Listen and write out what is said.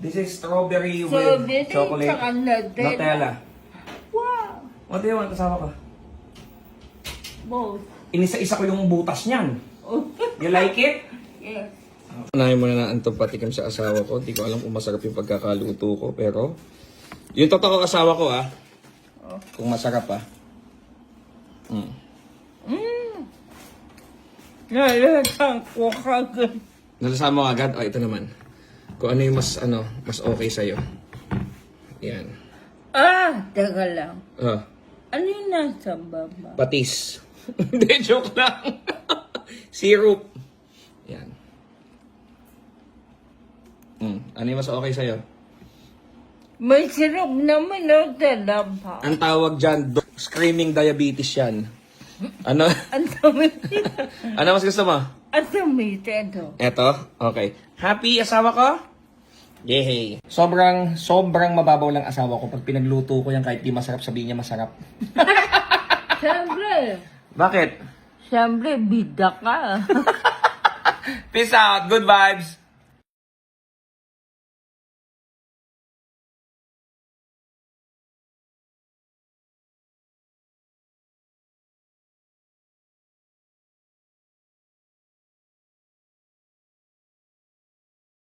This is strawberry with Strawberry, chocolate. tsaka Nutella. Nutella. Wow. What do you want? Kasama ka? Both. Inisa-isa ko yung butas niyan. Oh. You like it? Yes. Unahin muna na itong patikim sa asawa ko. Hindi ko alam kung masarap yung pagkakaluto ko. Pero, yung totoo asawa ko kung masarap Nalatan ko kagad. Nalasama mo agad? Ito naman. Kung ano yung mas okay sa'yo. Yan. Teka lang. Ano yung nasa baba? Patis. Hindi, joke lang. Syrup. Yan. Ano yung mas okay sa'yo? May sirop naman Nutella pa. Ang tawag dyan, screaming diabetes yan. Ano? Ang dami. Ano mas gusto mo? Ang dami ito. Eto? Okay. Happy asawa ko? Yay! Sobrang mababaw lang asawa ko. Pag pinagluto ko yan, kahit di masarap, sabihin niya masarap. Siyempre. Bakit? Siyempre, bida ka. Peace out! Good vibes!